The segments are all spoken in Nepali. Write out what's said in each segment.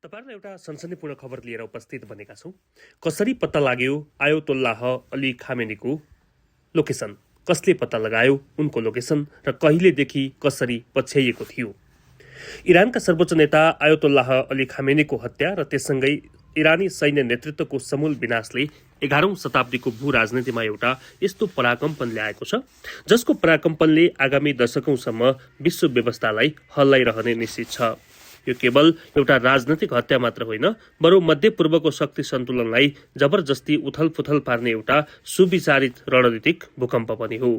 तपाईहरुलाई एउटा सनसनीपूर्ण खबर लिएर उपस्थित बनेका छौं। कसरी पत्ता लाग्यो आयतोल्लाह अली खामेनीको लोकेसन? कसले पत्ता लगायो उनको लोकेसन र कहिलेदेखि कसरी पछ्याइएको थियो? इरानका सर्वोच्च नेता आयतोल्लाह अली खामेनीको हत्या र त्यससँगै इरानी सैन्य नेतृत्वको समूल विनाशले 11औं शताब्दीको भू राजनीतिमा एउटा यस्तो पराकम्पन ल्याएको छ जसको पराकम्पनले आगामी दशकौंसम्म विश्व व्यवस्थालाई हल्लाइरहने निश्चित छ। यो केवल एउटा राजनैतिक हत्या मात्र होइन, बरु मध्यपूर्वको शक्ति सन्तुलनलाई जबरजस्ती उथलपुथल पार्ने एउटा सुविचारित रणनीतिक भूकम्प पनि हो।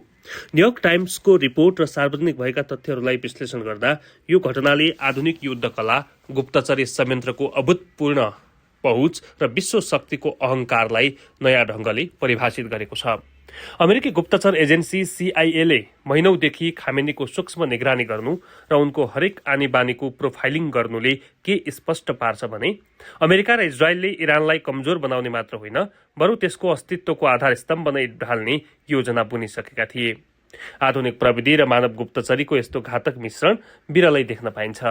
न्युयोर्क टाइम्सको रिपोर्ट र सार्वजनिक भएका तथ्यहरूलाई विश्लेषण गर्दा यो घटनाले आधुनिक युद्ध कला, गुप्तचर संयन्त्रको अभूतपूर्ण पहुँच र विश्व शक्तिको अहंकारलाई नयाँ ढंगले परिभाषित गरेको छ। अमेरिकी गुप्तचर एजेन्सी सीआईएले महिनौदेखि खामेनीको सूक्ष्म निगरानी गर्नु र उनको हरेक आनी बानीको प्रोफाइलिङ गर्नुले के स्पष्ट पार्छ भने अमेरिका र इजरायलले इरानलाई कमजोर बनाउने मात्र होइन, बरु त्यसको अस्तित्वको आधार स्तम्भ नै ढाल्ने योजना बुनिसकेका थिए। आधुनिक प्रविधि र मानव गुप्तचरीको यस्तो घातक मिश्रण बिरलै देख्न पाइन्छ।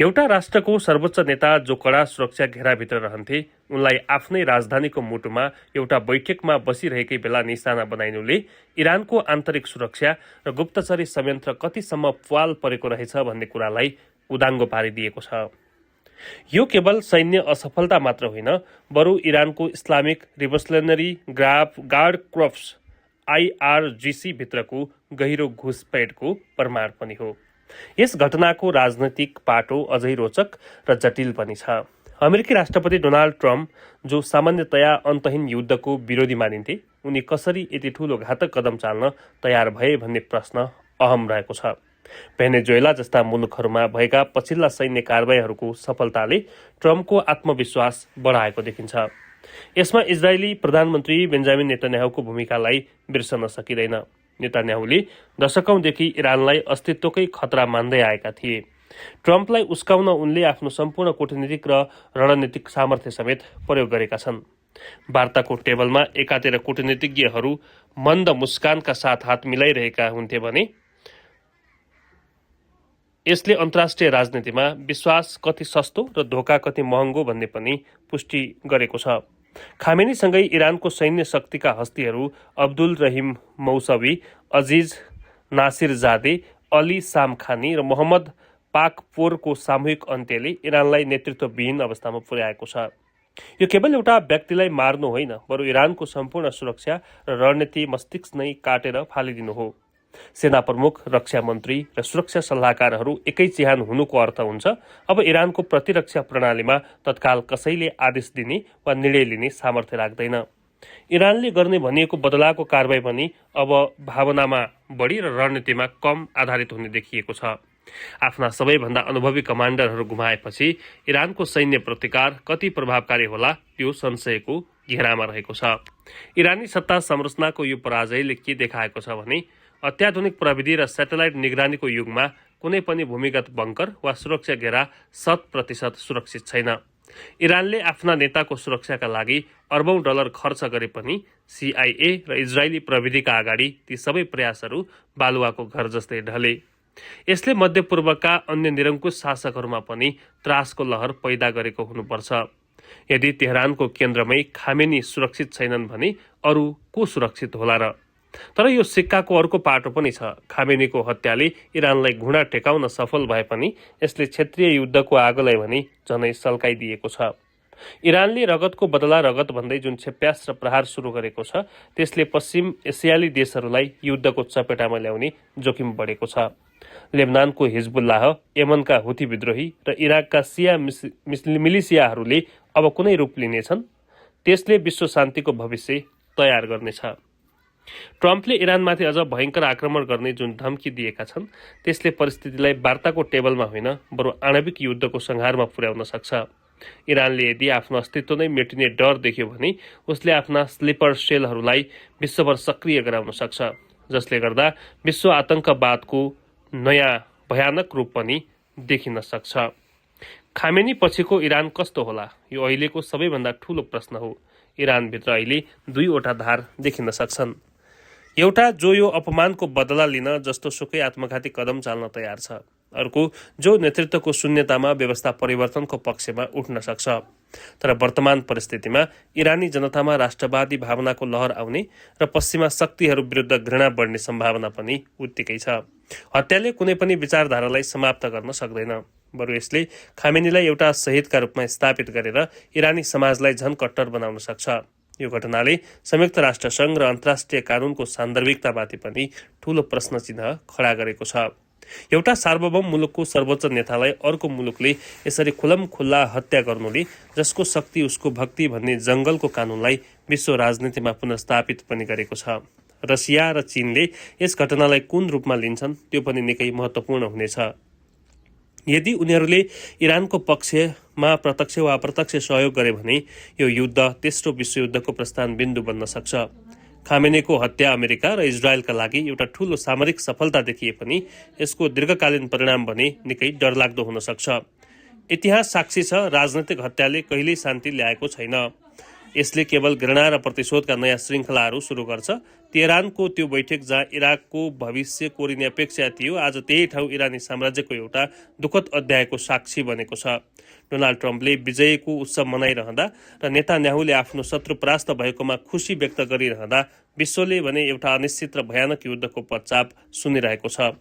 एउटा राष्ट्रको सर्वोच्च नेता जो कडा सुरक्षा घेराभित्र रहन्थे, उनलाई आफ्नै राजधानीको मुटुमा एउटा बैठकमा बसिरहेकै बेला निशाना बनाइनुले इरानको आन्तरिक सुरक्षा र गुप्तचरी संयन्त्र कतिसम्म प्वाल परेको रहेछ भन्ने कुरालाई उदाङ्गो पारिदिएको छ। यो केवल सैन्य असफलता मात्र होइन, बरु इरानको इस्लामिक रिभोल्युसनरी गार्ड कर्प्स आईआरजीसी भित्रको गहिरो घुसपैठको प्रमाण पनि हो। यस घटनाको राजनैतिक पाटो अझै रोचक र जटिल पनि छ। अमेरिकी राष्ट्रपति डोनाल्ड ट्रम्प, जो सामान्यतया अन्तहीन युद्धको विरोधी मानिन्थे, उनी कसरी यति ठूलो घातक कदम चाल्न तयार भए भन्ने प्रश्न अहम रहेको छ। भेनेजुएला जस्ता मुलुकहरूमा भएका पछिल्ला सैन्य कारबाहीहरूको सफलताले ट्रम्पको आत्मविश्वास बढाएको देखिन्छ। यसमा इजरायली प्रधानमन्त्री बेन्जामिन नेतन्याहुको भूमिकालाई बिर्सन सकिँदैन। नेतन्याहुले दशकौंदेखि इरानलाई अस्तित्वकै खतरा मान्दै आएका थिए। ट्रम्पलाई उस्काउन उनले आफ्नो सम्पूर्ण कूटनीतिक र रणनीतिक सामर्थ्य समेत प्रयोग गरेका छन्। वार्ताको टेबलमा एकातिर कूटनीतिज्ञहरू मन्द मुस्कानका साथ हात मिलाइरहेका हुन्थे भने यसले अन्तर्राष्ट्रिय राजनीतिमा विश्वास कति सस्तो र धोका कति महँगो भन्ने पनि पुष्टि गरेको छ। खामेनीसँगै इरानको सैन्य शक्तिका हस्तीहरू अब्दुल रहिम मौसवी, अजिज नासिरजादे, अली सामखानी र मोहम्मद पाकपोरको सामूहिक अन्त्यले इरानलाई नेतृत्वविहीन अवस्थामा पुर्याएको छ। यो केवल एउटा व्यक्तिलाई मार्नु होइन, बरु इरानको सम्पूर्ण सुरक्षा र रणनीति मस्तिष्क नै काटेर फालिदिनु हो। सेना प्रमुख, रक्षा मन्त्री र सुरक्षा सल्लाहकारहरू एकै चिहान हुनुको अर्थ हुन्छ अब इरानको प्रतिरक्षा प्रणालीमा तत्काल कसैले आदेश दिने वा निर्णय लिने सामर्थ्य राख्दैन। इरानले गर्ने भनिएको बदलाको कारबाही पनि अब भावनामा बढी र रणनीतिमा कम आधारित हुने देखिएको छ। आफ्ना सबैभन्दा अनुभवी कमान्डरहरू गुमाएपछि इरानको सैन्य प्रतिकार कति प्रभावकारी होला त्यो संशयको घेरामा रहेको छ। इरानी सत्ता संरचनाको यो पराजयले के देखाएको छ भने अत्याधुनिक प्रविधि र सेटेलाइट निगरानीको युगमा कुनै पनि भूमिगत बङ्कर वा सुरक्षा घेरा 100% सुरक्षित छैन। इरानले आफ्ना नेताको सुरक्षाका लागि अर्बौं डलर खर्च गरे पनि सीआईए र इजरायली प्रविधिका अगाडि ती सबै प्रयासहरू बालुवाको घर जस्तै ढले। यसले मध्यपूर्वका अन्य निरङ्कुश शासकहरूमा पनि त्रासको लहर पैदा गरेको हुनुपर्छ। यदि तेहरानको केन्द्रमै खामेनी सुरक्षित छैनन् भने अरू को सुरक्षित होला र? तर यो सिक्काको अर्को पाटो पनि छ। खामेनीको हत्याले इरानलाई घुँडा टेकाउन सफल भए पनि यसले क्षेत्रीय युद्धको आगोलाई भने झनै सल्काइदिएको छ। इरानले रगतको बदला रगत भन्दै जुन क्षेप्यास र प्रहार सुरु गरेको छ, त्यसले पश्चिम एसियाली देशहरूलाई युद्धको चपेटामा ल्याउने जोखिम बढेको छ। लेबनानको हिजबुल्लाह, यमनका हुथी विद्रोही र इराकका सिया मिलिसियाहरूले अब कुनै रूप लिनेछन्, त्यसले विश्व शान्तिको भविष्य तयार गर्नेछ। ट्रम्पले इरानमाथि अझ भयङ्कर आक्रमण गर्ने जुन धम्की दिएका छन्, त्यसले परिस्थितिलाई वार्ताको टेबलमा होइन, बरु आणविक युद्धको संहारमा पुर्याउन सक्छ। इरानले यदि आफ्नो अस्तित्व नै मेटिने डर देख्यो भने उसले आफ्ना स्लिपर सेलहरूलाई विश्वभर सक्रिय गराउन सक्छ, जसले गर्दा विश्व आतंकवादको नयाँ भयानक रूप पनि देखिन सक्छ। खामेनी पछिको इरान कस्तो होला? यो अहिलेको सबैभन्दा ठूलो प्रश्न हो। इरानभित्र अहिले दुईवटा धार देखिन सक्छन्। एउटा जो यो अपमानको बदला लिन जस्तो सुकै आत्मघाती कदम चाल्न तयार छ, अर्को जो नेतृत्वको शून्यतामा व्यवस्था परिवर्तनको पक्षमा उठ्न सक्छ। तर वर्तमान परिस्थितिमा इरानी जनतामा राष्ट्रवादी भावनाको लहर आउने र पश्चिमा शक्तिहरू विरुद्ध घृणा बढ्ने सम्भावना पनि उत्तिकै छ। हत्याले कुनै पनि विचारधारालाई समाप्त गर्न सक्दैन, बरु यसले खामेनीलाई एउटा शहीदका रूपमा स्थापित गरेर इरानी समाजलाई झन कट्टर बनाउन सक्छ। यो घटनाले संयुक्त राष्ट्रसङ्घ र अन्तर्राष्ट्रिय कानुनको सान्दर्भिकतामाथि पनि ठूलो प्रश्न चिन्ह खडा गरेको छ। एउटा सार्वभौम मुलुकको सर्वोच्च नेतालाई अर्को मुलुकले यसरी खुल्ला हत्या गर्नुले जसको शक्ति उसको भक्ति भन्ने जंगलको कानुनलाई विश्व राजनीतिमा पुनर्स्थापित पनि गरेको छ। रसिया र चीनले यस घटनालाई कुन रूपमा लिन्छन् त्यो पनि निकै महत्त्वपूर्ण हुनेछ। यदि उनीहरूले इरानको पक्षमा प्रत्यक्ष वा अप्रत्यक्ष सहयोग गरे भने यो युद्ध तेस्रो विश्वयुद्धको प्रस्थान बिन्दु बन्न सक्छ। खामेनीको हत्या अमेरिका र इजरायलका लागि एउटा ठूलो सामरिक सफलता देखिए पनि यसको दीर्घकालीन परिणाम भने निकै डरलाग्दो हुन सक्छ। इतिहास साक्षी छ, राजनैतिक हत्याले कहिल्यै शान्ति ल्याएको छैन। यसले केवल घृणा र प्रतिशोधका नयाँ श्रृङ्खलाहरू सुरु गर्छ। तेहरानको त्यो बैठक जहाँ इराकको भविष्य कोरिने अपेक्षा थियो, आज त्यही ठाउँ इरानी साम्राज्यको एउटा दुःखद अध्यायको साक्षी बनेको छ। डोनाल्ड ट्रम्पले विजयको उत्सव मनाइरहँदा र नेतान्याहुले आफ्नो शत्रु परास्त भएकोमा खुसी व्यक्त गरिरहँदा विश्वले भने एउटा अनिश्चित र भयानक युद्धको पश्चाप सुनिरहेको छ।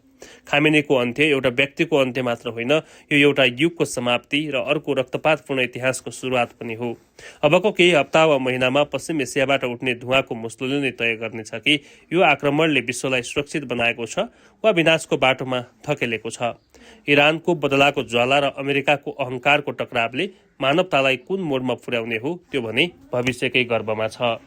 खामेनीको अन्त्य एउटा व्यक्तिको अन्त्य मात्र होइन, यो एउटा युगको समाप्ति र अर्को रक्तपातपूर्ण इतिहासको सुरुवात पनि हो। अबको केही हप्ता वा महिनामा पश्चिम एसियाबाट उठ्ने धुवाँको मुस्लोले नै तय गर्नेछ कि यो आक्रमणले विश्वलाई सुरक्षित बनाएको छ वा विनाशको बाटोमा धकेलेको छ। इरानको बदलाको ज्वाला र अमेरिकाको अहंकारको टकरावले मानवतालाई कुन मोडमा पुर्याउने हो त्यो भने भविष्यकै गर्भमा छ।